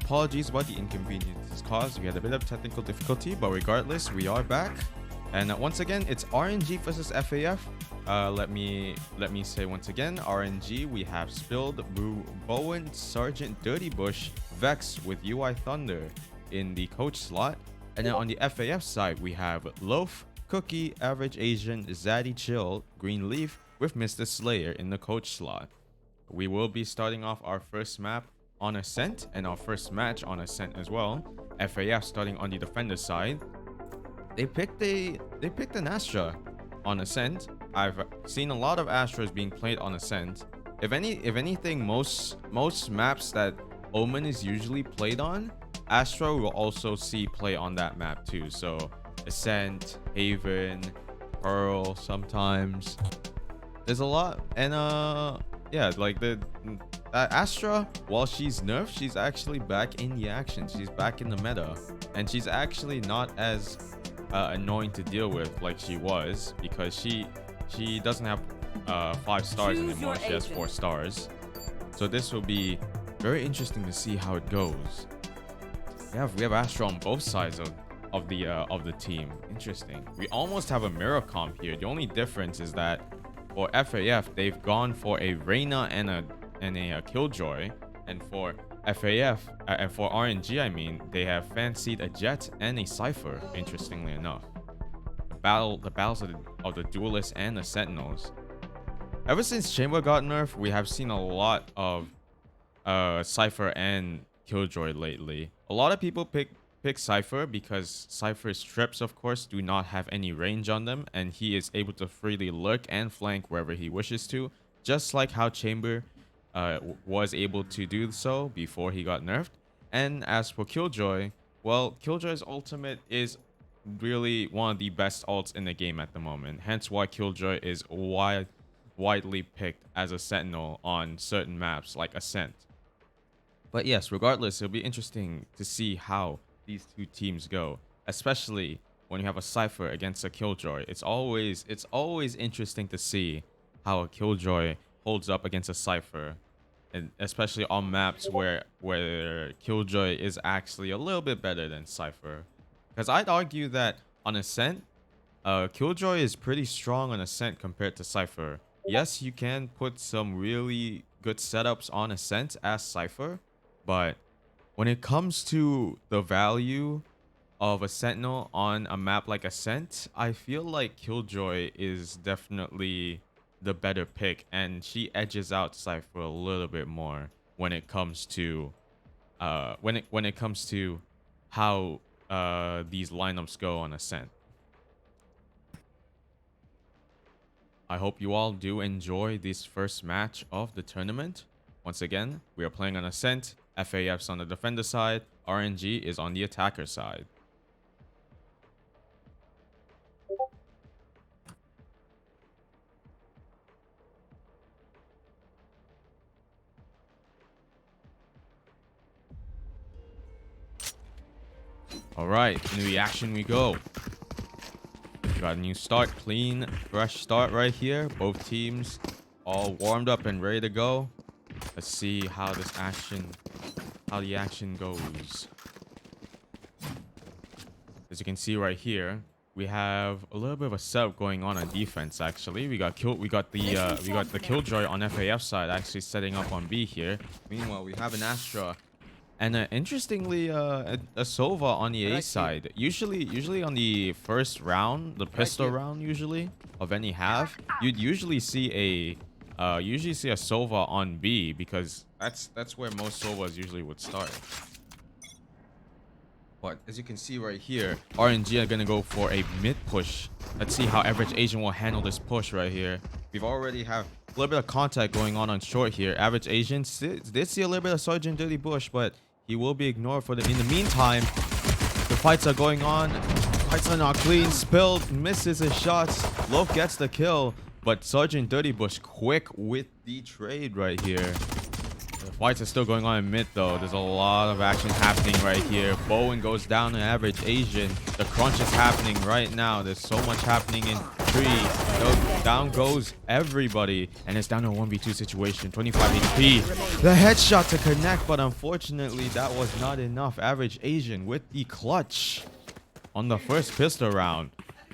apologies about the inconveniences caused. We had a bit of technical difficulty, but regardless, we are back. And once again, it's RNG versus FAF. Let me say once again, RNG, we have Spilled, Bowen, Sergeant, Dirty Bush, Vex with UI Thunder in the coach slot. And then on the FAF side, we have Loaf, Cookie, Average Asian, Zaddy Chill, Green Leaf with Mr. Slayer in the coach slot. We will be starting off our first map on Ascent and our first match on Ascent as well. FAF starting on the defender side. They picked an Astra on Ascent. I've seen a lot of Astras being played on Ascent. If anything, most maps that Omen is usually played on, Astra will also see play on that map too. So Ascent, Haven, Pearl sometimes. There's a lot, and yeah, like Astra, while she's nerfed, she's actually back in the action. She's back in the meta, and she's actually not as annoying to deal with like she was, because she doesn't have 5 stars anymore. She has 4 stars. So this will be very interesting to see how it goes. We have Astra on both sides of the team. Interesting. We almost have a mirror comp here. The only difference is that for FAF, they've gone for a Reyna and a Killjoy, and for FAF and for RNG, I mean, they have fancied a Jet and a Cypher. Interestingly enough, the battles of the Duelists and the Sentinels. Ever since Chamber got nerfed, we have seen a lot of Cypher and Killjoy lately. A lot of people pick Cypher because Cypher's trips, of course, do not have any range on them, and he is able to freely lurk and flank wherever he wishes to, just like how Chamber was able to do so before he got nerfed. And as for Killjoy, well, Killjoy's ultimate is really one of the best ults in the game at the moment, hence why Killjoy is widely picked as a sentinel on certain maps like Ascent. But yes, regardless, it'll be interesting to see how these two teams go, especially when you have a Cypher against a Killjoy. It's always interesting to see how a Killjoy holds up against a Cypher, and especially on maps where Killjoy is actually a little bit better than Cypher. Because I'd argue that on Ascent, Killjoy is pretty strong on Ascent compared to Cypher. Yes, you can put some really good setups on Ascent as Cypher, but when it comes to the value of a Sentinel on a map like Ascent, I feel like Killjoy is definitely the better pick, and she edges out Cypher a little bit more when it comes to how these lineups go on Ascent. I hope you all do enjoy this first match of the tournament. Once again, we are playing on Ascent. FAF's on the defender side, RNG is on the attacker side. Alright, into the action we go. We got a new start, clean, fresh start right here. Both teams all warmed up and ready to go. Let's see how the action goes. As you can see right here, we have a little bit of a setup going on defense. Actually, we got the Killjoy on FAF side actually setting up on B here. Meanwhile, we have an Astra and interestingly a Sova on the A side. Usually on the first round, the pistol round usually of any half, you'd usually see a Sova on B, because that's where most Sovas usually would start. But as you can see right here, RNG are gonna go for a mid push. Let's see how Average Asian will handle this push right here. We've already have a little bit of contact going on short here. Average Asian did see a little bit of Sergeant Dirty Bush, but he will be ignored for in the meantime. The fights are going on. Fights are not clean. Spilled misses his shots. Loaf gets the kill, but Sergeant Dirty Bush quick with the trade right here. Fights are still going on in mid though. There's a lot of action happening right here. Bowen goes down to average Asian. The crunch is happening right now. There's so much happening in 3. Down goes everybody. And it's down to a 1v2 situation. 25 HP. The headshot to connect, but unfortunately that was not enough. Average Asian with the clutch on the first pistol round.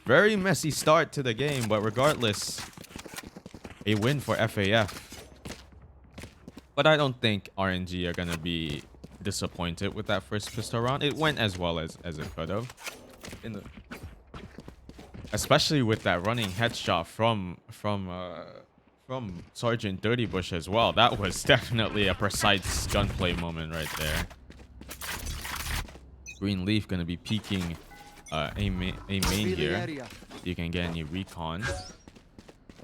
Very messy start to the game, but regardless, a win for FAF. But I don't think RNG are gonna be disappointed with that first pistol round. It went as well as it could have, especially with that running headshot from Sergeant Dirty Bush as well. That was definitely a precise gunplay moment right there. Green Leaf gonna be peeking a main here. You can get any recon.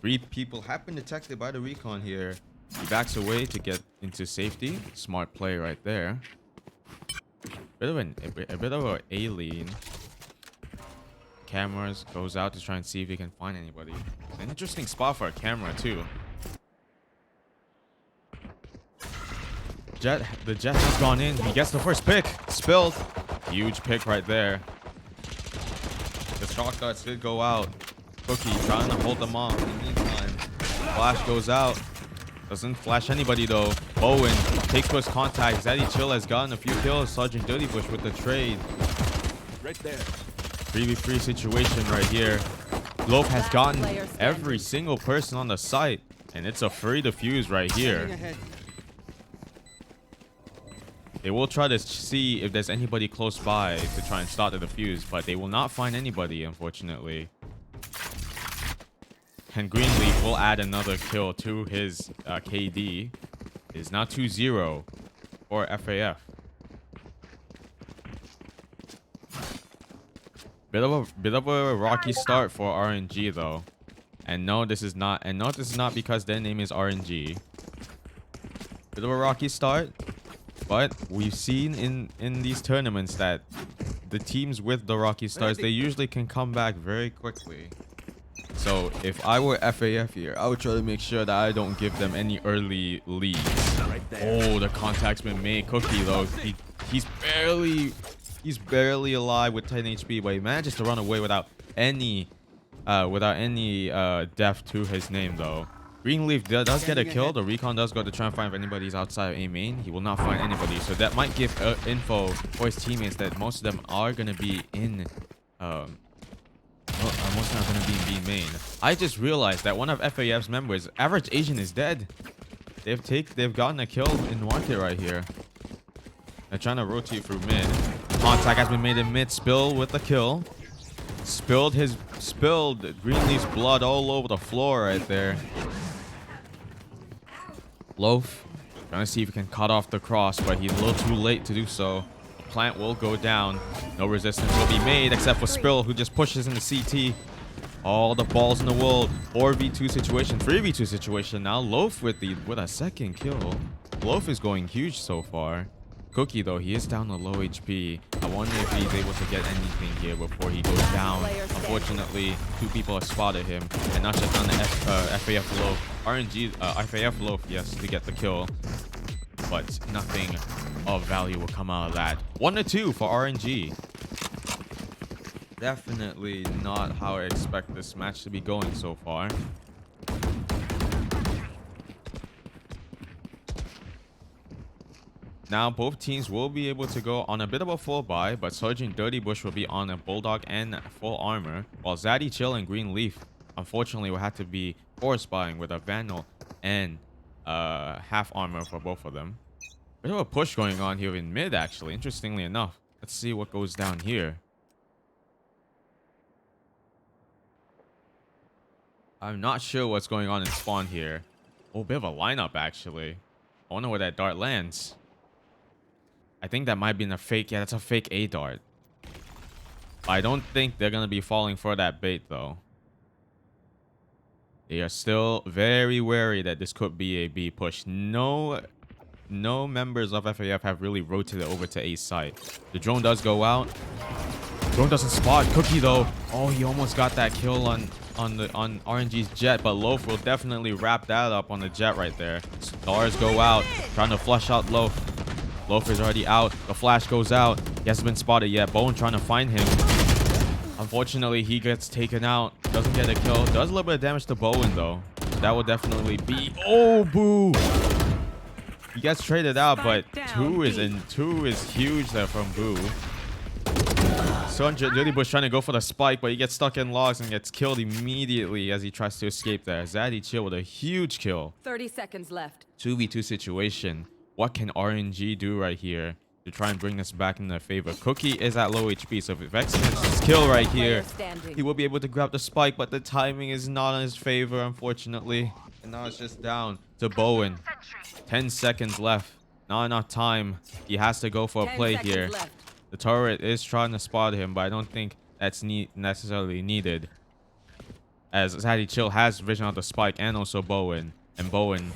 3 people have been detected by the recon here. He backs away to get into safety. Smart play right there. A bit of an A-lean. Cameras goes out to try and see if he can find anybody. An interesting spot for a camera too. The jet has gone in. He gets the first pick. Spilled. Huge pick right there. The shotguns did go out. Cookie trying to hold them off in the meantime. Flash goes out. Doesn't flash anybody though. Bowen takes first contact. Zaddy Chill has gotten a few kills. Sergeant Dirty Bush with the trade. Right there. 3v3 situation right here. Loaf has gotten every single person on the site. And it's a free defuse right here. They will try to see if there's anybody close by to try and start the defuse. But they will not find anybody, unfortunately. And Greenleaf will add another kill to his KD. It is now 2-0 for FAF. Bit of a rocky start for RNG though. And no, this is not because their name is RNG. Bit of a rocky start, but we've seen in these tournaments that the teams with the rocky starts, they usually can come back very quickly. So if I were FAF here, I would try to make sure that I don't give them any early leads. Oh, the contact's been made. Cookie though, he's barely alive with 10 HP, but he manages to run away without any death to his name though. Greenleaf does get a kill. The recon does go to try and find if anybody's outside of A main. He will not find anybody, so that might give info for his teammates that most of them are gonna be in most not gonna be in B main. I just realized that one of FAF's members, Average Asian, is dead. They've gotten a kill in market right here. They're trying to rotate through mid. Contact has been made in mid. Spill with the kill. Spilled Greenleaf's blood all over the floor right there. Loaf trying to see if he can cut off the cross, but he's a little too late to do so. Plant will go down. No resistance will be made except for Spill, who just pushes into CT. All the balls in the world. 4v2 situation, 3v2 situation. Now Loaf with a second kill. Loaf is going huge so far. Cookie though, he is down to low HP. I wonder if he's able to get anything here before he goes down. Unfortunately, 2 people have spotted him, and not just on the FAF Loaf. RNG, FAF Loaf, yes, to get the kill, but nothing of value will come out of that. 1-2 for RNG. Definitely not how I expect this match to be going so far. Now both teams will be able to go on a bit of a full buy, but Sergeant Dirty Bush will be on a Bulldog and full armor, while Zaddy Chill and Green Leaf unfortunately will have to be force buying with a Vandal and half armor for both of them. Bit of a push going on here in mid, actually, interestingly enough. Let's see what goes down here. I'm not sure what's going on in spawn here. Oh, bit of a lineup, actually. I wonder where that dart lands. I think that might be in a fake. Yeah, that's a fake A dart. I don't think they're going to be falling for that bait, though. They are still very wary that this could be a B push. No members of FAF have really rotated over to A site. The drone does go out. Drone doesn't spot Cookie, though. Oh, he almost got that kill on on RNG's jet, but Loaf will definitely wrap that up on the jet right there. Stars go out, trying to flush out Loaf. Loaf is already out. The flash goes out. He hasn't been spotted yet. Bowen trying to find him. Unfortunately, he gets taken out. Doesn't get a kill. Does a little bit of damage to Bowen though. That will definitely be. Oh, boo! He gets traded out, but two is huge there from Boo. So Dirty Bush trying to go for the spike, but he gets stuck in logs and gets killed immediately as he tries to escape there. Zaddy Chill with a huge kill. 30 seconds left. 2v2 situation. What can RNG do right here to try and bring this back in their favor? Cookie is at low HP, so if Vex gets his kill right here, he will be able to grab the spike, but the timing is not in his favor, unfortunately. And now it's just down to Bowen. 10 seconds left. Not enough time. He has to go for a play here. Left. The turret is trying to spot him, but I don't think that's necessarily needed. As Zaddy Chill has vision on the spike and also Bowen. And Bowen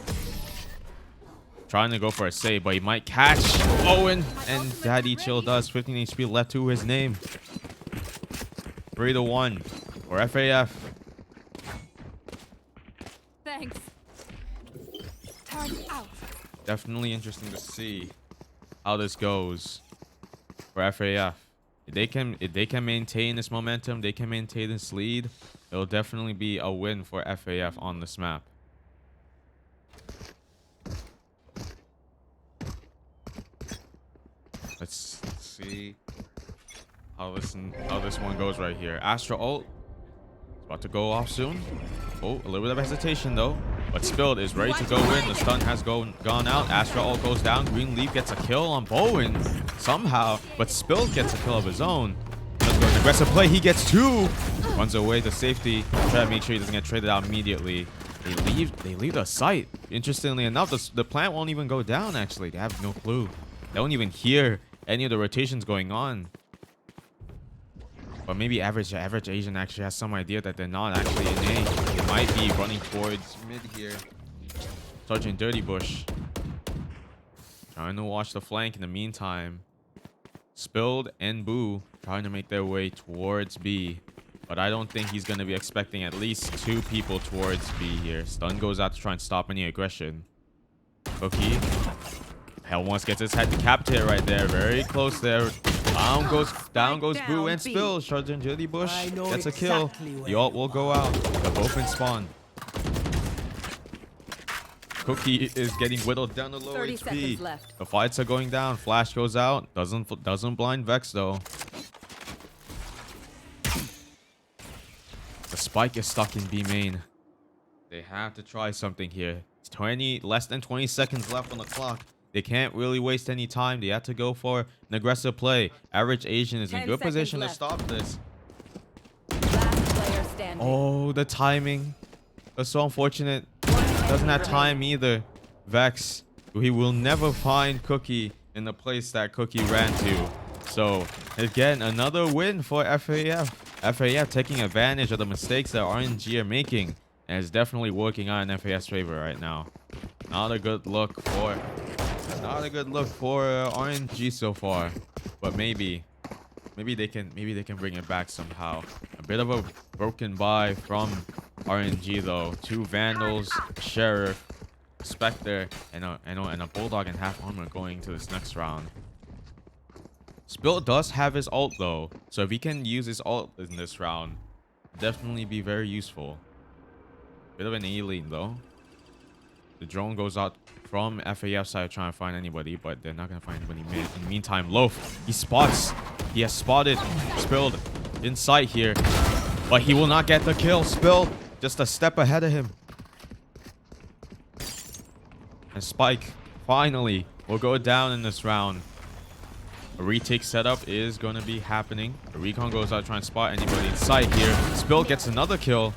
trying to go for a save, but he might catch Bowen. And Zaddy Chill does. 15 HP left to his name. 3-1 for FAF. Thanks. Turn out. Definitely interesting to see how this goes for FAF. If they can maintain this momentum, they can maintain this lead, it'll definitely be a win for FAF on this map. Let's see how this one goes right here. Astra ult is about to go off soon. Oh, a little bit of hesitation though. But Spilled is ready to go in. The stun has gone out. Astra ult goes down. Green Leaf gets a kill on Bowen somehow. But Spilled gets a kill of his own. Let's go an aggressive play. He gets two. Runs away to safety. Try to make sure he doesn't get traded out immediately. They leave the site. Interestingly enough, the plant won't even go down actually. They have no clue. They don't even hear any of the rotations going on. But maybe average Asian actually has some idea that they're not actually in A. They might be running towards mid here. Sergeant Dirty Bush trying to watch the flank in the meantime. Spilled and Boo trying to make their way towards B. But I don't think he's going to be expecting at least two people towards B here. Stun goes out to try and stop any aggression. Cookie almost gets his head decapitated right there. Very close there. Down goes Boo and Spill. Sergeant Dirty Bush gets a kill. The ult will go out. They're both in spawn. Cookie is getting whittled down to low HP. The fights are going down. Flash goes out. Doesn't blind Vex though. The spike is stuck in B main. They have to try something here. It's less than 20 seconds left on the clock. They can't really waste any time. They have to go for an aggressive play. Average Asian is in good position to stop this. Oh, the timing. That's so unfortunate. Doesn't have time either. Vex, he will never find Cookie in the place that Cookie ran to. So, again, another win for FAF. FAF taking advantage of the mistakes that RNG are making. And it's definitely working out in FAF's favor right now. Not a good look for RNG so far, but maybe they can bring it back somehow. A bit of a broken buy from RNG though. Two Vandals, Sheriff, Spectre, and a Bulldog in half armor going to this next round. Spill does have his ult though, so if he can use his ult in this round, definitely be very useful. Bit of an A lead though. The drone goes out from FAF side trying to find anybody, but they're not going to find anybody mid. In the meantime, Loaf, he has spotted Spilled in sight here, but he will not get the kill. Spilled just a step ahead of him. And Spike finally will go down in this round. A retake setup is going to be happening. A recon goes out trying to spot anybody in sight here. Spill gets another kill.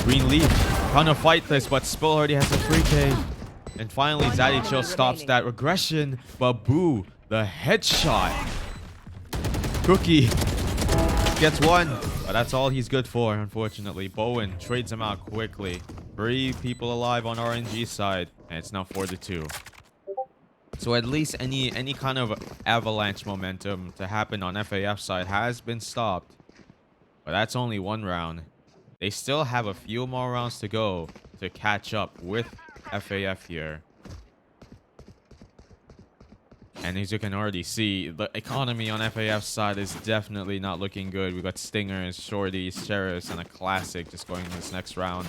Green Leaf trying to fight this, but Spill already has a 3k. And finally, Zaddy Chill stops that regression. But Boo, the headshot. Cookie gets one, but that's all he's good for, unfortunately. Bowen trades him out quickly. 3 people alive on RNG side, and it's now 4-2. So at least any kind of avalanche momentum to happen on FAF side has been stopped. But that's only one round. They still have a few more rounds to go to catch up with FAF here. And as you can already see, the economy on FAF's side is definitely not looking good. We got Stingers, Shorties, Sheriffs, and a Classic just going in this next round.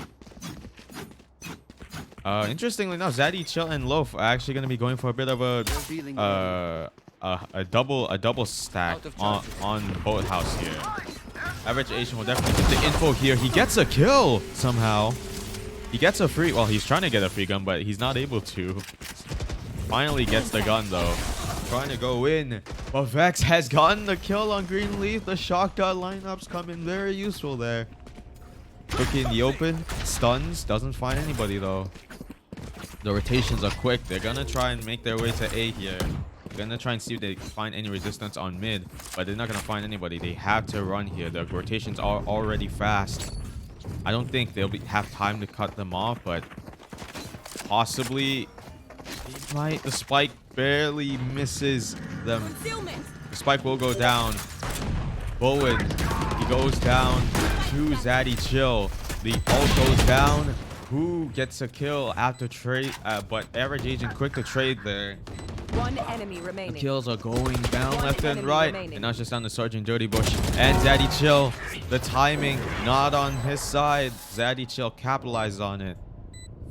Interestingly enough, Zaddy, Chill, and Loaf are actually going to be going for a bit of a double stack on Boathouse here. Average Asian will definitely get the info here. He gets a kill somehow. He gets a free... Well, he's trying to get a free gun, but he's not able to. Finally gets the gun, though. Trying to go in. But Vex has gotten the kill on Greenleaf. The shotgun lineups come in very useful there. Cookie in the open. Stuns. Doesn't find anybody, though. The rotations are quick. They're going to try and make their way to A here. They're going to try and see if they find any resistance on mid. But they're not going to find anybody. They have to run here. The rotations are already fast. I don't think they'll have time to cut them off, but possibly he might. The spike barely misses them. The spike will go down. Bowen, he goes down to Zaddy Chill. The ult goes down. Who gets a kill after trade? But Average Agent quick to trade there. One enemy remaining. The kills are going down left and right. And now it's just down to Sergeant Dirty Bush and Zaddy Chill. The timing not on his side. Zaddy Chill capitalized on it.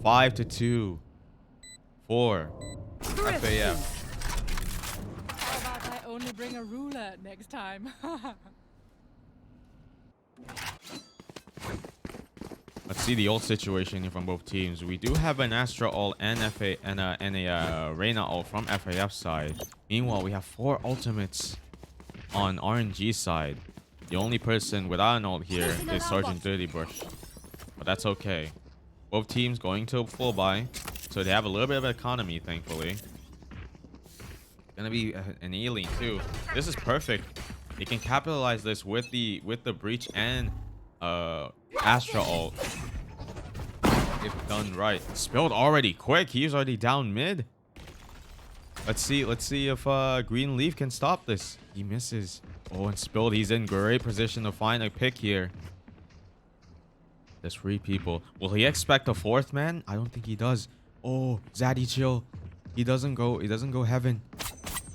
5-2 for FAF. How about I only bring a ruler next time? Let's see the ult situation here from both teams. We do have an Astra ult and a Reyna ult from FAF side. Meanwhile, we have 4 ultimates on RNG side. The only person without an ult here is Sergeant Dirty Bush. But that's okay. Both teams going to full buy. So they have a little bit of economy, thankfully. Gonna be an alien too. This is perfect. They can capitalize this with the breach and Astra ult. If done right. Spilled already quick. He's already down mid. Let's see if Greenleaf can stop this. He misses. Oh, and Spilled, he's in great position to find a pick here. There's 3 people. Will he expect a 4th man? I don't think he does. Oh, Zaddy Chill. He doesn't go heaven.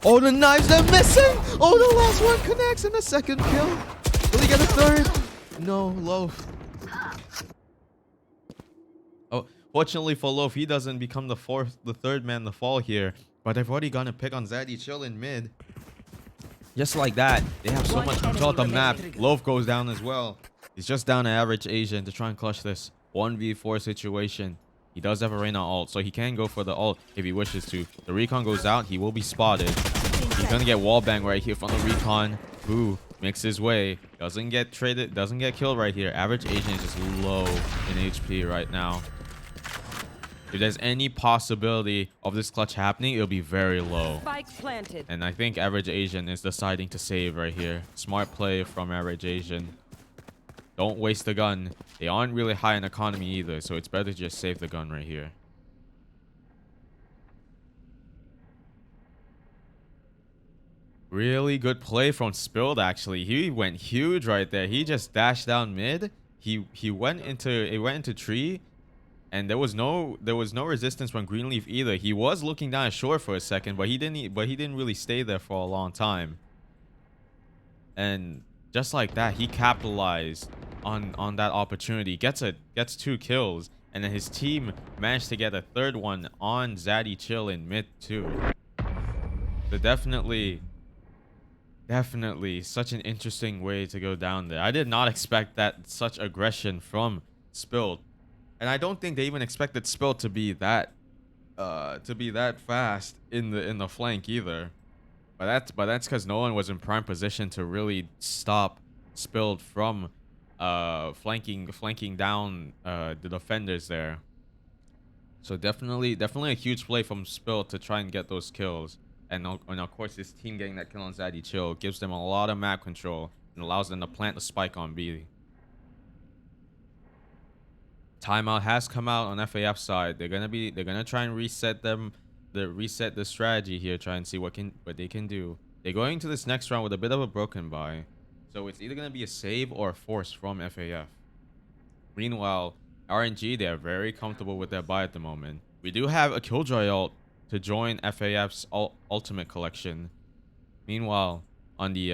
Oh, the knives are missing. Oh, the last one connects and a 2nd kill. Will he get a 3rd? No, Loaf. Oh, fortunately for Loaf, he doesn't become the 3rd man to fall here. But they've already gone to pick on Zaddy Chill in mid. Just like that, they have so much control of the map. Loaf goes down as well. He's just down to Average Asian to try and clutch this 1v4 situation. He does have a Reyna ult, so he can go for the ult if he wishes to. The recon goes out, he will be spotted. He's gonna get wallbang right here from the recon. Who makes his way, doesn't get traded, doesn't get killed right here. Average Agent is just low in HP right now. If there's any possibility of this clutch happening, it'll be very low. Spike planted. And I think Average Asian is deciding to save right here. Smart play from Average Asian. Don't waste the gun. They aren't really high in economy either, so it's better to just save the gun right here. Really good play from Spilled, actually. He went huge right there. He just dashed down mid. He went into tree, and there was no resistance from Greenleaf either. He was looking down short for a second, but he didn't really stay there for a long time. And just like that, he capitalized on that opportunity. Gets 2 kills, and then his team managed to get a 3rd one on Zaddy Chill in mid too. So definitely such an interesting way to go down there. I did not expect that such aggression from Spilled, and I don't think they even expected Spilled to be that fast in the flank either. But that's because no one was in prime position to really stop Spilled from flanking down the defenders there. So definitely a huge play from Spilled to try and get those kills. And of course, this team getting that kill on Zaddy Chill gives them a lot of map control and allows them to plant the spike on B. Timeout has come out on FAF side. They're gonna try and reset the strategy here, try and see what they can do. They're going to this next round with a bit of a broken buy, so it's either gonna be a save or a force from FAF. Meanwhile, RNG, they're very comfortable with their buy at the moment. We do have a Killjoy ult to join FAF's ultimate collection. Meanwhile, on the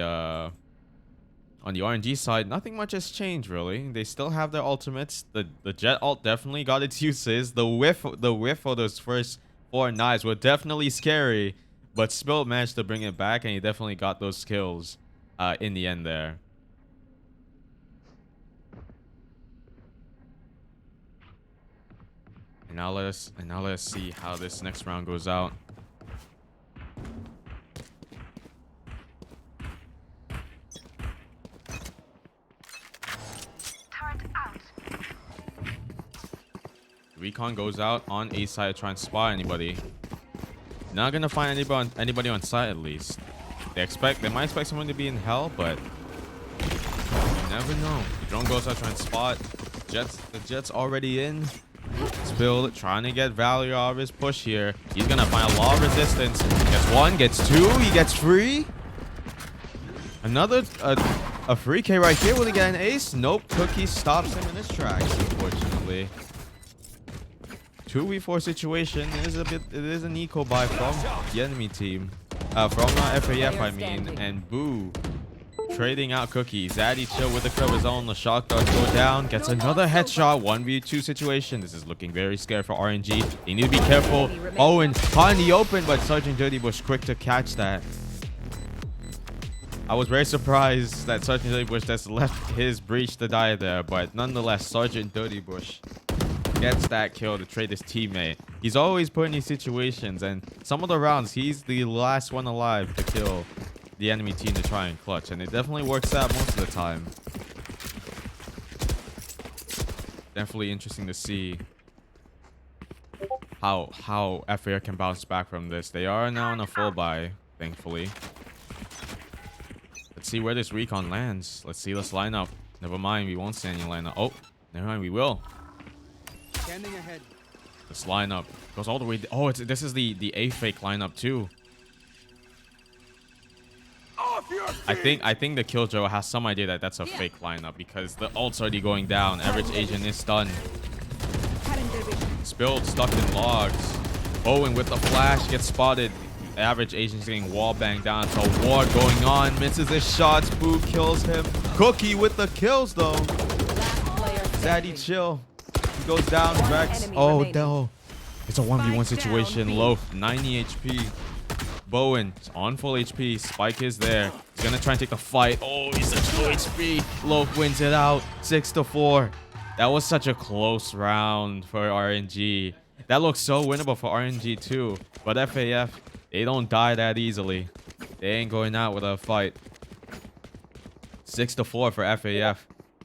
RNG side, nothing much has changed really. They still have their ultimates. The Jet ult definitely got its uses. The whiff for those first 4 knives were definitely scary, but Spill managed to bring it back, and he definitely got those kills in the end there. And now let us see how this next round goes out. Recon goes out on A side to try and spot anybody. Not gonna find anybody on site at least. They might expect someone to be in hell, but you never know. The drone goes out trying to spot. The Jet's already in. Spill trying to get value out of his push here. He's gonna find a lot of resistance. Gets 1, gets 2, he gets free. Another a free K right here. Will he get an ace? Nope. Cookie stops him in his tracks, unfortunately. 2v4 situation. It is an eco buy from the enemy team. From FAF, I mean. And Boo trading out Cookie. Zaddy chill with the kill of his own. The shock darts go down. Gets another headshot. 1v2 situation. This is looking very scary for RNG. They need to be careful. Owen caught in the open, but Sergeant Dirty Bush quick to catch that. I was very surprised that Sergeant Dirty Bush just left his breach to die there, but nonetheless, Sergeant Dirty Bush gets that kill to trade his teammate. He's always put in these situations, and some of the rounds, he's the last one alive to kill the enemy team to try and clutch, and it definitely works out most of the time. Definitely interesting to see how FAF can bounce back from this. They are now on a full buy, thankfully. Let's see where this recon lands. Let's see this lineup. Never mind, we won't see any lineup. Oh, never mind, we will. Standing ahead. This lineup goes all the way. Oh, this is the A fake lineup too. I think the Killjoy has some idea that that's a fake lineup because the ult's already going down. Average agent is stunned. Spilled, stuck in logs. Owen with the flash gets spotted. Average agent's getting wall banged down. It's a war going on. Misses his shots. Boo kills him. Cookie with the kills though. Zaddy chill. He goes down. Rex. Oh no. It's a 1v1 situation. Loaf 90 HP. Bowen on full HP. Spike is there. He's gonna try and take the fight. Oh, he's at 2 HP. Loaf wins it out 6-4. That was such a close round for RNG. That looks so winnable for RNG too. But FAF, they don't die that easily. They ain't going out with a fight. 6-4 for FAF.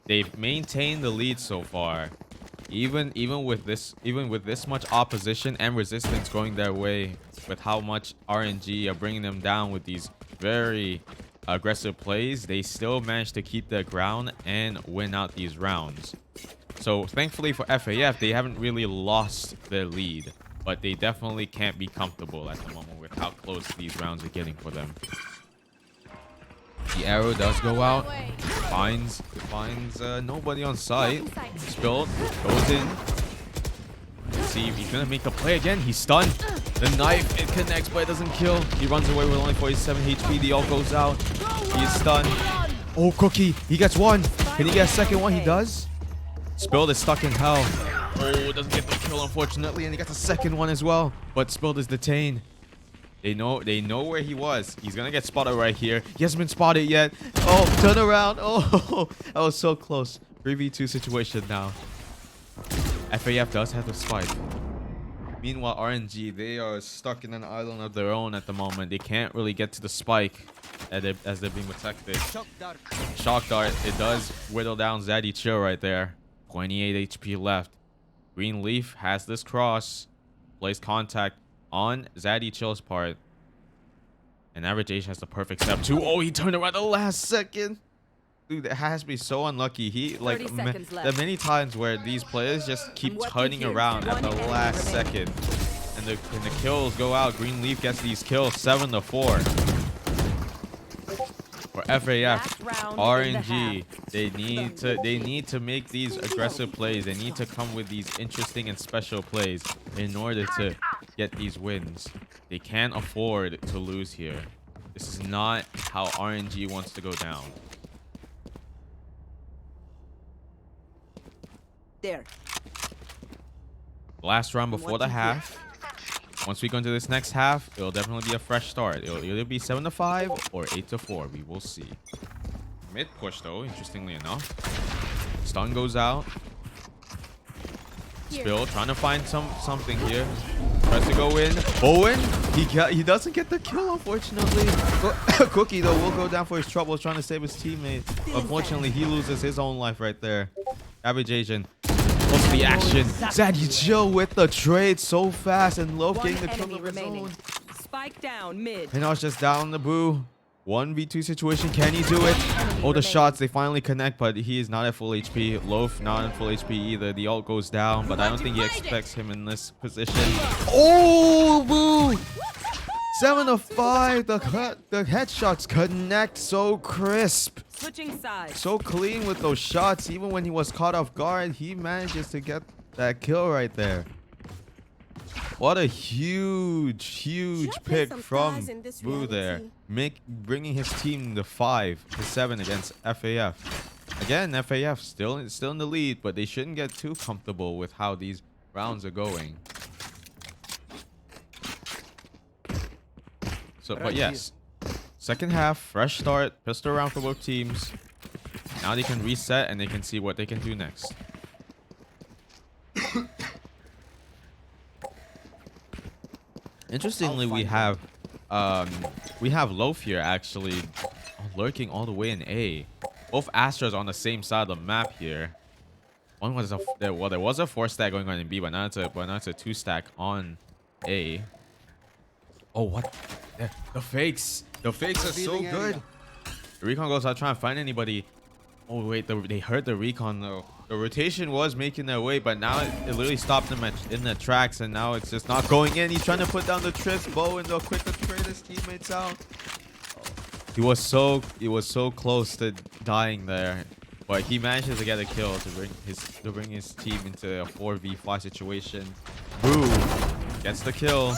They've maintained the lead so far. Even with this much opposition and resistance going their way, with how much RNG are bringing them down with these very aggressive plays, they still managed to keep their ground and win out these rounds. So thankfully for FAF, they haven't really lost their lead, but they definitely can't be comfortable at the moment with how close these rounds are getting for them. The arrow does go out. Finds nobody on site. Spilled. Goes in. Let's see if he's gonna make the play again. He's stunned. The knife, it connects, but it doesn't kill. He runs away with only 47 HP. The ult goes out. He's stunned. Oh, Cookie. He gets 1. Can he get a second one? He does. Spilled is stuck in hell. Oh, doesn't get the kill, unfortunately. And he gets a second one as well. But Spilled is detained. They know where he was. He's gonna get spotted right here. He hasn't been spotted yet. Oh, turn around. Oh, that was so close. 3v2 situation now. FAF does have the spike. Meanwhile, RNG, they are stuck in an island of their own at the moment. They can't really get to the spike as they're being protected. Shock dart. It does whittle down Zaddy chill right there. 28 HP left. Green Leaf has this cross. Plays contact on Zaddy chill's part. And Average Age has the perfect step too. Oh, he turned around the last second. Dude, that has to be so unlucky. He there are many times where these players just keep turning around at the last second, and the kills go out. Green Leaf gets these kills 7-4. For FAF, Last round in the RNG, half. they need to make these aggressive plays. They need to come with these interesting and special plays in order to get these wins. They can't afford to lose here. This is not how RNG wants to go down. There. Last round before the half. Once we go into this next half, it'll definitely be a fresh start. It'll either be 7-5 or 8-4. We will see. Mid push though, interestingly enough. Stun goes out. Spill trying to find something here. Tries to go in. Bowen, he doesn't get the kill, unfortunately. Cookie though will go down for his troubles trying to save his teammate. Unfortunately, he loses his own life right there. Average agent. What's the action? Zaddy Chill with the trade so fast and Loaf getting the kill of his own. Spike down mid. And now it's just down the Boo. 1v2 situation. Can he do it? Oh, the shots, they finally connect, but he is not at full HP. Loaf not at full HP either. The ult goes down, but I don't think he expects him in this position. Oh, Boo! 7-5. The headshots connect so crisp. Switching sides. So clean with those shots. Even when he was caught off guard, he manages to get that kill right there. What a huge pick from Boo there. Bringing his team to 5-7 against FAF. Again, FAF still in the lead, but they shouldn't get too comfortable with how these rounds are going. So, but yes. Second half, fresh start, pistol round for both teams. Now they can reset and they can see what they can do next. Interestingly, we have Loaf here actually lurking all the way in A. Both Astras on the same side of the map here. One was there was a 4-stack going on in B, but now it's a 2-stack on A. Oh, what? The fakes. The fakes are so good. The recon goes out trying to find anybody. Oh wait, they heard the recon though. The rotation was making their way, but now it literally stopped them in the tracks, and now it's just not going in. He's trying to put down the trips. Bowen though, quick to trade his teammates out. He was so close to dying there, but he manages to get a kill to bring his team into a 4v5 situation. Boo gets the kill.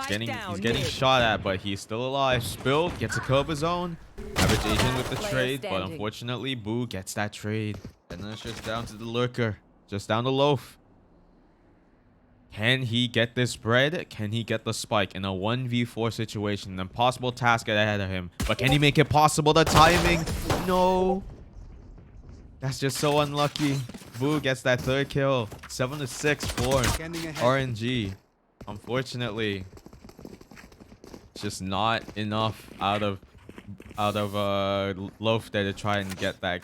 He's getting shot at, but he's still alive. Spill gets a kill of his own. Average agent with the trade, but unfortunately, Boo gets that trade. And then it's just down to the lurker. Just down to Loaf. Can he get this spread? Can he get the spike in a 1v4 situation? An impossible task ahead of him. But can he make it possible? The timing? No. That's just so unlucky. Boo gets that third kill. 7-6 for RNG. Unfortunately, it's just not enough out of Loaf there to try and get that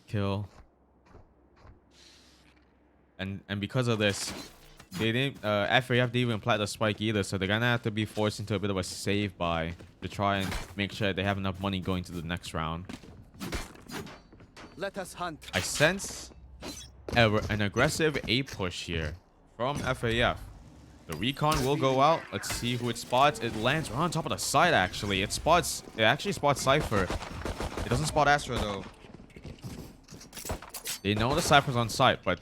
kill. And because of this, they didn't FAF didn't even plant the spike either, so they're gonna have to be forced into a bit of a save buy to try and make sure they have enough money going to the next round. Let us hunt. I sense an aggressive A push here from FAF. The recon will go out. Let's see who it spots. It lands right on top of the side, actually. It actually spots Cypher. It doesn't spot Astra, though. They know the Cypher's on site, but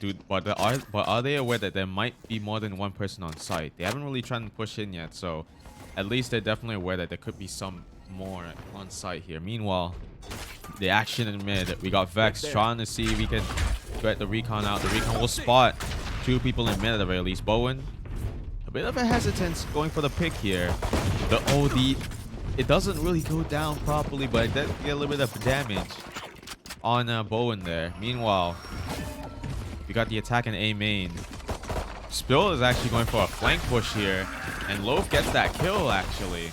are they aware that there might be more than one person on site? They haven't really tried to push in yet, so at least they're definitely aware that there could be some more on site here. Meanwhile, the action in mid. We got Vex trying to see if we can get the recon out. The recon will spot 2 people in mid at the very least. Bowen. A bit of a hesitance going for the pick here. It doesn't really go down properly, but it does get a little bit of damage on Bowen there. Meanwhile, we got the attack in A main. Spill is actually going for a flank push here, and Loaf gets that kill actually.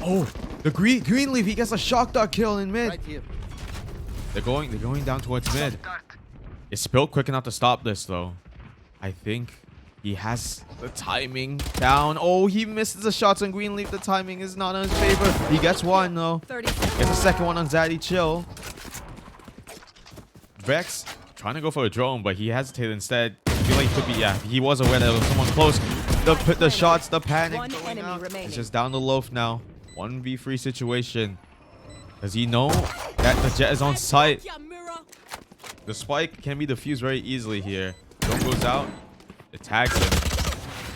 Oh, the Greenleaf, he gets a shock dart kill in mid. Right here. They're going down towards mid. Is Spill quick enough to stop this though? I think he has the timing down. Oh, he misses the shots on Greenleaf. The timing is not in his favor. He gets one though. Gets a second one on Zaddy Chill. Vex trying to go for a drone, but he hesitated instead. I feel like he could be, yeah, he was aware that there was someone close. the shots, the panic One going enemy out. remaining. It's just down the loaf now. 1v3 situation. Does he know that the jet is on site? The spike can be defused very easily here. Drone goes out. It tags him.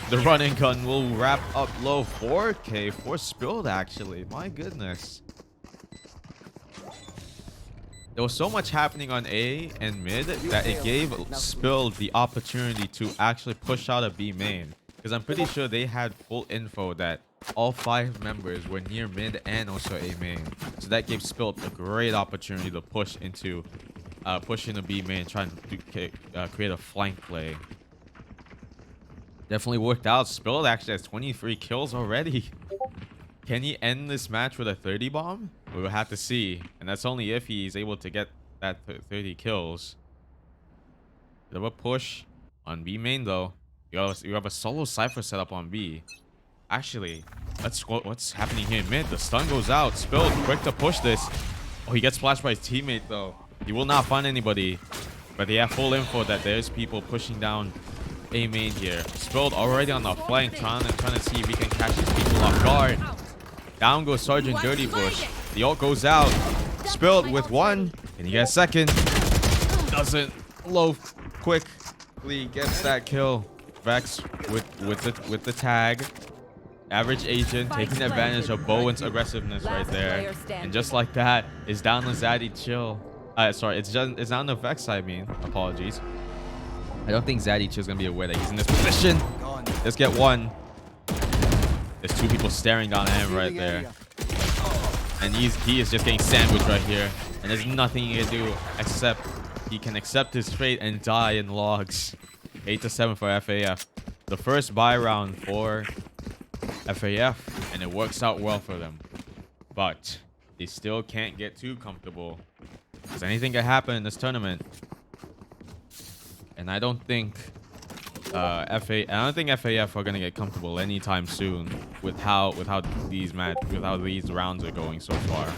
The running gun will wrap up low. 4K. 4 spilled, actually. My goodness. There was so much happening on A and mid that it gave Spilled the opportunity to actually push out a B main. Because I'm pretty sure they had full info that all 5 members were near mid and also A main. So that gave Spilled a great opportunity to push into a B main, trying to create a flank play. Definitely worked out. Spilled actually has 23 kills already. Can he end this match with a 30 bomb? We will have to see. And that's only if he's able to get that 30 kills. Bit of a push on B main though. You have a solo Cypher set up on B. Actually, what's happening here in mid? The stun goes out. Spilled, quick to push this. Oh, he gets flashed by his teammate though. He will not find anybody. But they have full info that there's people pushing down A main here. Spilled already on the flank, trying to see if he can catch these people off guard. Down goes Sergeant Dirty Bush. The ult goes out. Spilled with 1. Can he get a second? Doesn't. Loaf quickly gets that kill. Vex with the tag. Average agent taking advantage of Bowen's aggressiveness right there. And just like that, it's down to Zaddy Chill. Sorry, it's down to Vex, I mean. Apologies. I don't think Zaddy Chill's gonna be aware that he's in this position. Let's get 1. There's 2 people staring down at him right there. And he is just getting sandwiched right here. And there's nothing he can do except he can accept his fate and die in logs. 8-7 for FAF. The first buy round for FAF. And it works out well for them. But they still can't get too comfortable. Because anything can happen in this tournament. And I don't think FAF are gonna get comfortable anytime soon with how these rounds are going so far.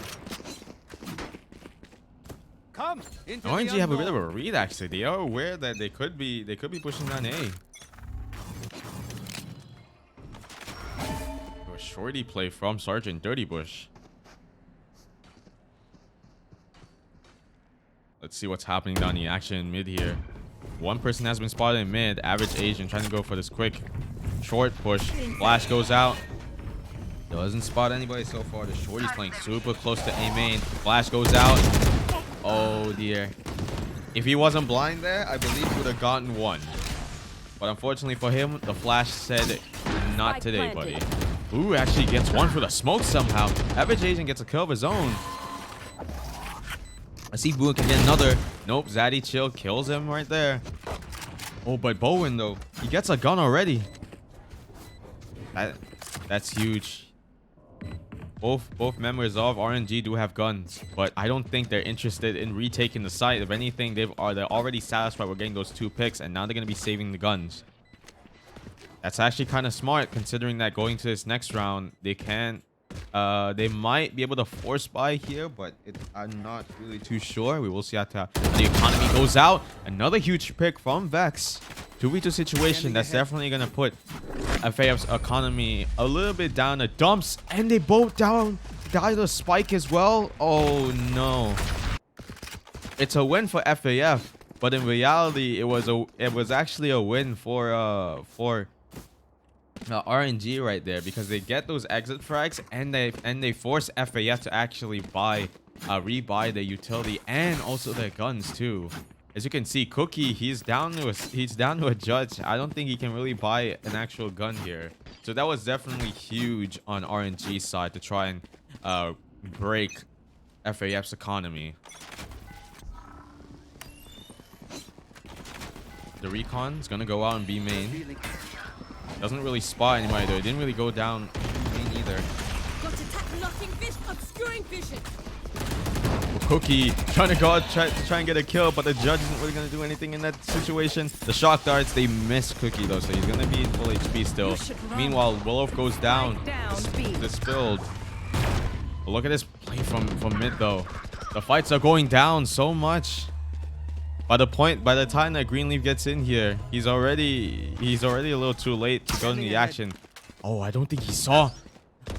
RNG have a bit of a read actually. They are aware that they could be pushing down A. A shorty play from Sergeant Dirty Bush. Let's see what's happening down the action in mid here. 1 person has been spotted in mid. Average Asian trying to go for this quick short push. Flash goes out. Doesn't spot anybody so far. The shorty's playing super close to A main. Flash goes out. Oh dear. If he wasn't blind there, I believe he would have gotten 1. But unfortunately for him, the flash said not today, buddy. Ooh, actually gets 1 for the smoke somehow. Average Asian gets a kill of his own. I see Boone can get another. Nope, Zaddy Chill kills him right there. Oh, but Bowen though, he gets a gun already. That's huge. Both members of RNG do have guns, but I don't think they're interested in retaking the site. If anything, they're already satisfied with getting those 2 picks, and now they're gonna be saving the guns. That's actually kind of smart, considering that going to this next round, they might be able to force buy here, but I'm not really too sure. We will see how the economy goes out. Another huge pick from Vex. 2v2 situation that's definitely going to put FAF's economy a little bit down the dumps. And they both die to the spike as well. Oh, no. It's a win for FAF, but in reality, it was actually a win for RNG right there, because they get those exit frags and they force FAF to actually rebuy the utility and also their guns too. As you can see, Cookie, he's down to a judge. I don't think he can really buy an actual gun here. So that was definitely huge on RNG's side to try and break FAF's economy. The recon is gonna go out and be main. Doesn't really spot anybody though. It didn't really go down main either. Got attack knocking fish, obscuring vision. Cookie trying to go out, try and get a kill, but the judge isn't really going to do anything in that situation. The shock darts, they miss Cookie though, so he's going to be in full HP still. Meanwhile, Willow goes down. The spilled. But look at this play from mid though. The fights are going down so much. By the time that Greenleaf gets in here, he's already a little too late to go in the action. Oh, I don't think he saw.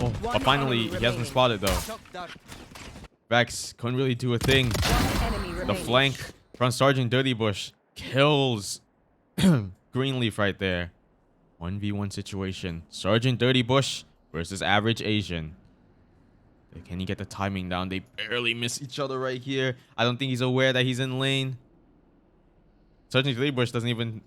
Oh, but finally he hasn't spotted though. Shock dart. Vex couldn't really do a thing. Enemy The remaining. flank from Sergeant Dirty Bush kills Greenleaf right there. 1v1 situation. Sergeant Dirty Bush versus Average Asian. Can he get the timing down? They barely miss each other right here. I don't think he's aware that he's in lane. Sergeant Dirty Bush doesn't even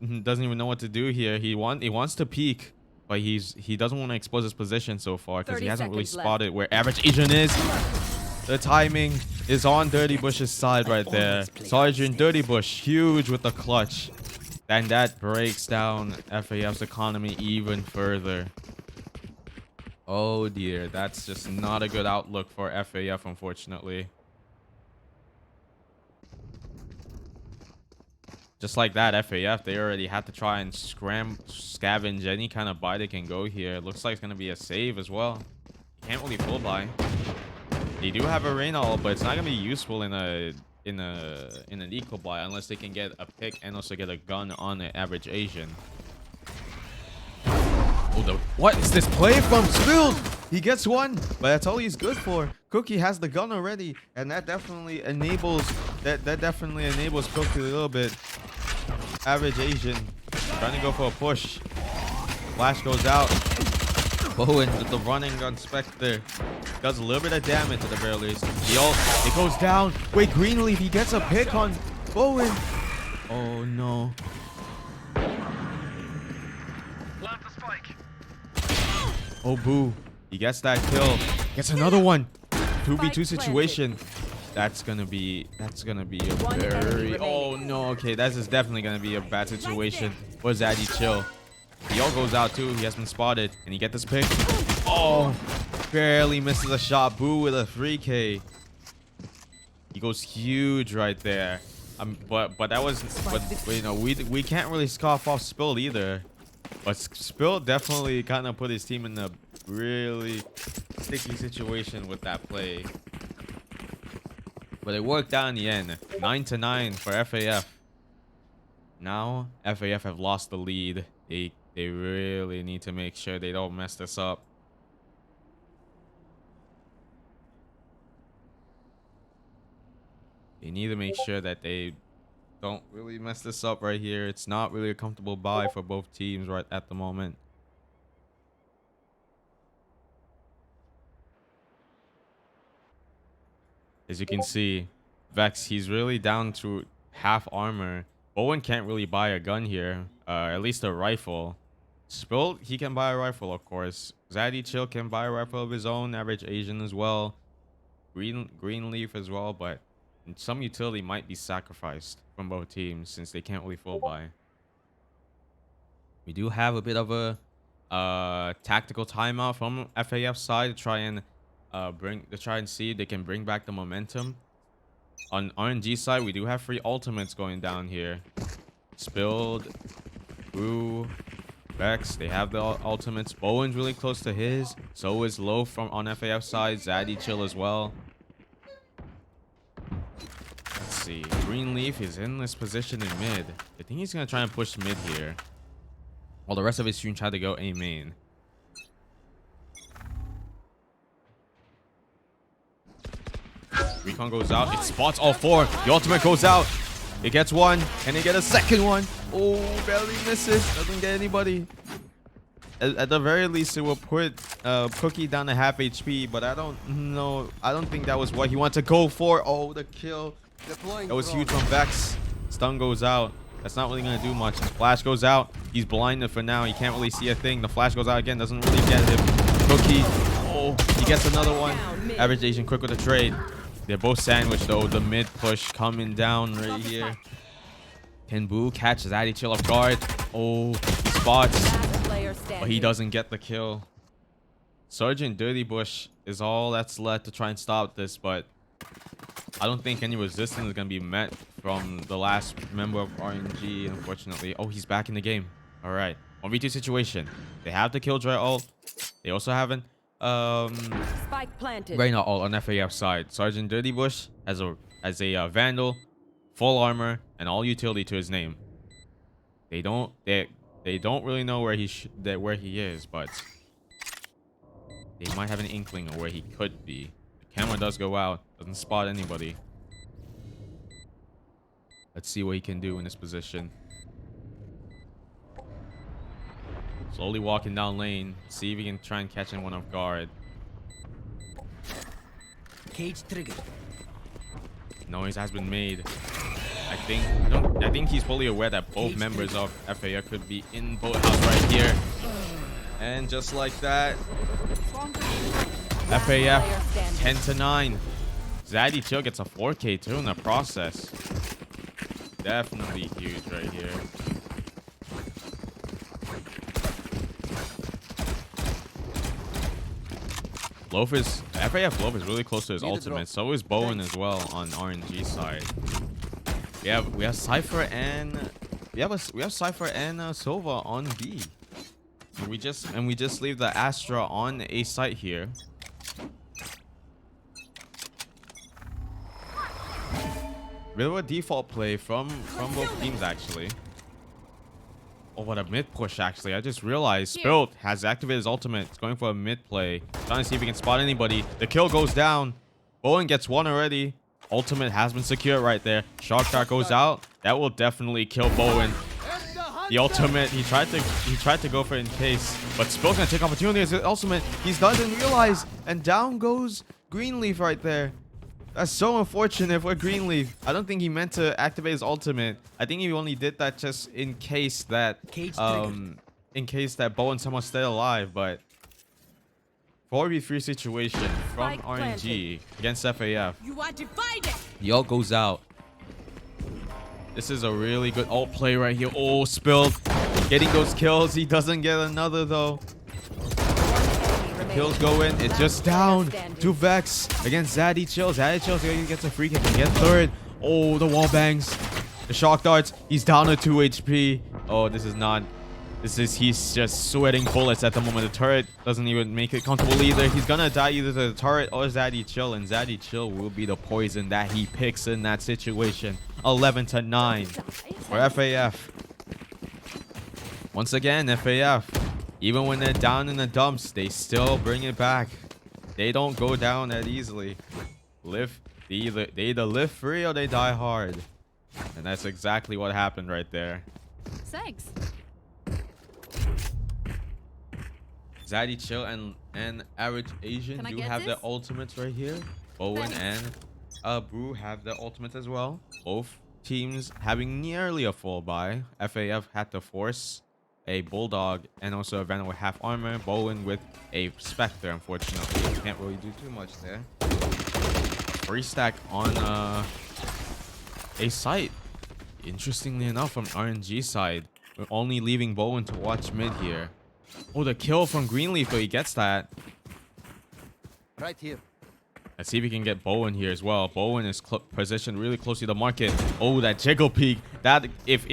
know what to do here. He wants to peek, but he doesn't want to expose his position so far because he 30 hasn't really seconds left. spotted where Average Asian is. The timing is on Dirty Bush's side right there. Sergeant Dirty Bush, huge with the clutch. And that breaks down FAF's economy even further. Oh dear, that's just not a good outlook for FAF, unfortunately. Just like that, FAF, they already had to try and scavenge any kind of buy they can go here. It looks like it's going to be a save as well. Can't really full buy. They do have a Reyna ult, but it's not going to be useful in an equal buy unless they can get a pick and also get a gun on the Average Asian. Oh, what is this play from Spilled? He gets one, but that's all he's good for. Cookie has the gun already, and that definitely enables Cookie a little bit. Average Asian trying to go for a push. Flash goes out. Bowen with the running gun Spectre does a little bit of damage at the very least. The ult, it goes down. Wait, Greenleaf, he gets a pick on Bowen. Oh no. Oh boo. He gets that kill. Gets another one. 2v2 situation. That's gonna be a very no. Okay, that is definitely gonna be a bad situation for Zaddy Chill. The ult goes out too. He has been spotted. And he get this pick. Oh, barely misses a shot. Boo with a 3K. He goes huge right there. But you know, we can't really scoff off Spilled either. But Spilled definitely kind of put his team in a really sticky situation with that play. But it worked out in the end. 9-9 for FAF. Now FAF have lost the lead. They really need to make sure they don't mess this up. They need to make sure that they don't really mess this up right here. It's not really a comfortable buy for both teams right at the moment. As you can see, Vex, he's really down to half armor. Bowen can't really buy a gun here, at least a rifle. Spilled, he can buy a rifle, of course. Zaddy Chill can buy a rifle of his own. Average Asian as well. Greenleaf as well, but some utility might be sacrificed from both teams since they can't really full buy. We do have a bit of a tactical timeout from FAF side to try and see if they can bring back the momentum. On RNG side, we do have free ultimates going down here. Spilled, Boo, Vex, they have the ultimates. Bowen's really close to his. So is Low on FAF side. Zaddy Chill as well. Let's see. Greenleaf is in this position in mid. I think he's going to try and push mid here, while the rest of his team try to go A main. Recon goes out. It spots all four. The ultimate goes out. It gets one. Can they get a second one? Oh, barely misses. Doesn't get anybody. At the very least, it will put Cookie down to half HP. But I don't know. I don't think that was what he wanted to go for. Oh, the kill. That was huge from Vex. Stun goes out. That's not really going to do much. Flash goes out. He's blinded for now. He can't really see a thing. The flash goes out again. Doesn't really get him. Cookie. Oh, he gets another one. Average Asian quick with a trade. They're both sandwiched though. The mid push coming down right here. Can Boo catch Zaddy Chill off guard? Oh, he spots. But he doesn't get the kill. Sergeant Dirty Bush is all that's left to try and stop this, but I don't think any resistance is going to be met from the last member of RNG, unfortunately. Oh, he's back in the game. All right. 1v2 situation. They have the Killjoy ult. They also haven't Spike planted. Reyna ult on FAF side. Sergeant Dirty Bush has a Vandal, full armor, and all utility to his name. They don't really know where he is, but they might have an inkling of where he could be. The camera does go out, doesn't spot anybody. Let's see what he can do in this position. Slowly walking down lane, see if he can try and catch anyone off guard. Cage trigger. Noise has been made. I think he's fully aware that both members of FAF could be in boathouse right here. And just like that, FAF 10-9. Zaddy Chill gets a 4K too in the process. Definitely huge right here. FAF Loaf is really close to his ultimate. So is Bowen as well on RNG side. We have Cypher and we have Cypher and Silva on B. And we just leave the Astra on A site here. Bit of a default play from both teams actually. Oh, what a mid push actually. I just realized Spilt has activated his ultimate. It's going for a mid play. Trying to see if he can spot anybody. The kill goes down. Bowen gets one already. Ultimate has been secured right there. Shark shot goes out. That will definitely kill Bowen. The ultimate, he tried to go for it in case, but Spill's gonna take opportunity as his ultimate. He doesn't realize, and down goes Greenleaf right there. That's so unfortunate for Greenleaf. I don't think he meant to activate his ultimate. I think he only did that just in case that Bowen somehow stayed alive. But 4v3 situation from RNG against FAF. You are divided. The ult goes out. This is a really good ult play right here. Oh, Spilled getting those kills. He doesn't get another though. Kills go in. It's just down to Vex against Zaddy Chill. Zaddy Chill gets a free kick and gets third. Oh, the wall bangs. The shock darts. He's down to 2 HP. Oh, he's just sweating bullets at the moment. The turret doesn't even make it comfortable either. He's gonna die either to the turret or Zaddy Chill, and Zaddy Chill will be the poison that he picks in that situation. 11-9 for FAF. Once again, FAF. Even when they're down in the dumps, they still bring it back. They don't go down that easily. They either live free or they die hard. And that's exactly what happened right there. Thanks. Zaddy Chill and Average Asian do have their ultimates right here. Bowen and Brew have their ultimates as well. Both teams having nearly a full buy. FAF had to force a Bulldog and also a Venom with half armor. Bowen with a Spectre, unfortunately. Can't really do too much there. Free stack on a site. Interestingly enough, from RNG side, we're only leaving Bowen to watch mid here. Oh, the kill from Greenleaf, though. He gets that. Right here. Let's see if we can get Bowen here as well. Bowen is positioned really close to the market. Oh, that jiggle peek. That if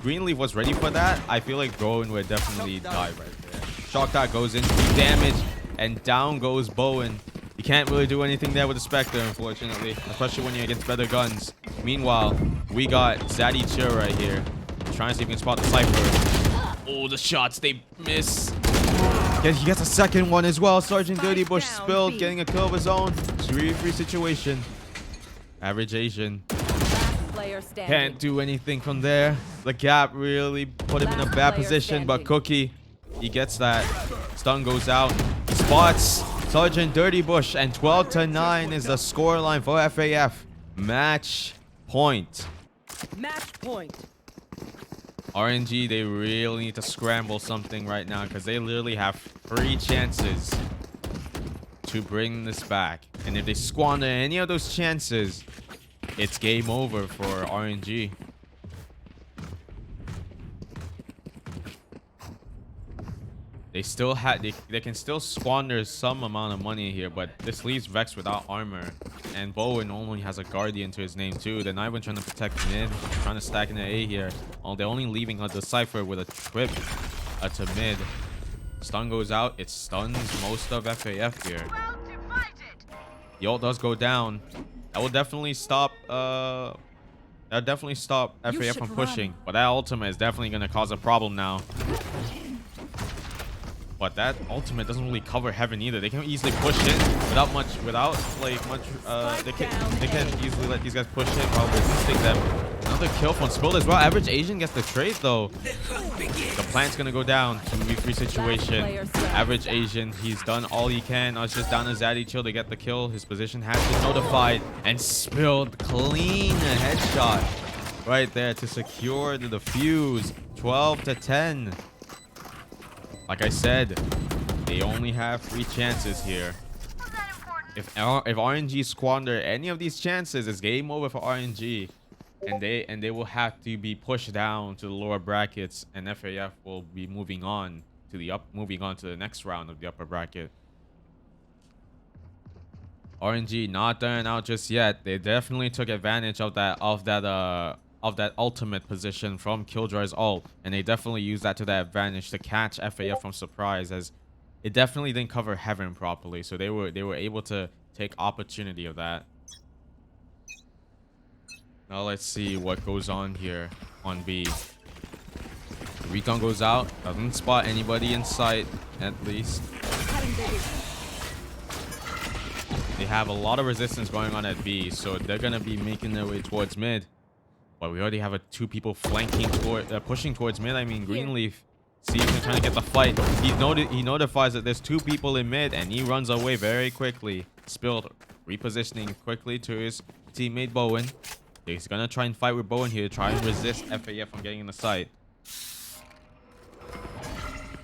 Greenleaf was ready for that, I feel like Bowen would definitely die right there. Shock dot goes in, damage, and down goes Bowen. You can't really do anything there with the Spectre, unfortunately, especially when you're against better guns. Meanwhile, we got Zaddy Chill right here, trying to see if we can spot the Cypher. Oh, the shots, they miss. He gets a second one as well. Sergeant Dirty Bush Spilled, getting a kill of his own. 3v3 situation. Average Asian can't do anything from there. The gap really put him in a bad position, but Cookie, he gets that. Stun goes out. He spots Sergeant Dirty Bush, and 12-9 is the scoreline for FAF. Match point. Match point. RNG, they really need to scramble something right now because they literally have 3 chances to bring this back. And if they squander any of those chances, it's game over for RNG. They can still squander some amount of money here, but this leaves Vex without armor, and Bowen only has a Guardian to his name too. They're not even trying to protect mid, trying to stack in the A here. Oh, they're only leaving the Cypher with a trip to mid. Stun goes out. It stuns most of FAF here. The ult does go down. That will definitely stop That'll definitely stop You FAF should from run. pushing. But that ultimate is definitely going to cause a problem now. But that ultimate doesn't really cover heaven either. They can easily push in without like much. They can easily let these guys push in while resisting them. Another kill from Spill as well. Average Asian gets the trade though. The plant's gonna go down. 2v3 situation. Average Asian, he's done all he can. Now it's just down to Zaddy Chill to get the kill. His position has been notified and Spilled clean a headshot right there to secure the defuse. 12 to 10. Like I said, they only have 3 chances here. If RNG squander any of these chances, it's game over for RNG, and they will have to be pushed down to the lower brackets, and FAF will be moving on to the next round of the upper bracket. RNG not done out just yet. They definitely took advantage of that ultimate position from Killjoy's ult, and they definitely used that to their advantage to catch FAF from surprise, as it definitely didn't cover heaven properly, so they were able to take opportunity of that. Now let's see what goes on here on B. The recon goes out, doesn't spot anybody in sight at least. They have a lot of resistance going on at B, so they're gonna be making their way towards mid. But we already have 2 people flanking pushing towards mid. I mean, Greenleaf sees him trying to get the fight. He notifies that there's 2 people in mid, and he runs away very quickly. Spilled repositioning quickly to his teammate Bowen. He's gonna try and fight with Bowen here, try and resist FAF from getting in the sight.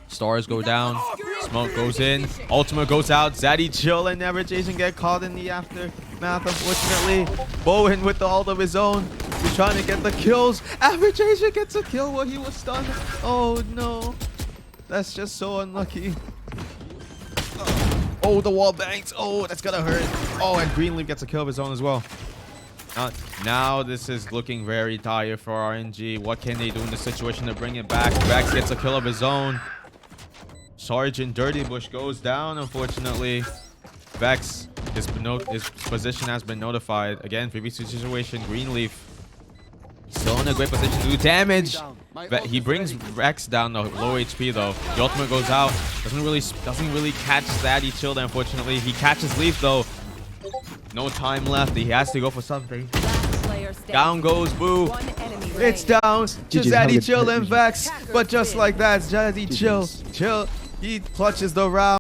Stars go down, smoke goes in, ultimate goes out. Zaddy Chill and Average Asian get caught in the aftermath, unfortunately. Bowen with the ult of his own. He's trying to get the kills. Average Asian gets a kill while he was stunned. Oh no. That's just so unlucky. Oh, the wall bangs. Oh, that's gonna hurt. Oh, and Greenleaf gets a kill of his own as well. Now this is looking very dire for RNG. What can they do in this situation to bring it back? Vex gets a kill of his own. Sergeant Dirty Bush goes down, unfortunately. Vex, his position has been notified. Again, previous situation, Greenleaf still in a great position to do damage. He brings Vex down to low HP though. The ultimate goes out. Doesn't really catch Zaddy Chill, unfortunately. He catches Leaf though. No time left. He has to go for something. Down goes Boo. It's down to Zaddy Chill and Vex. But just like that, Zaddy Chill, he clutches the round.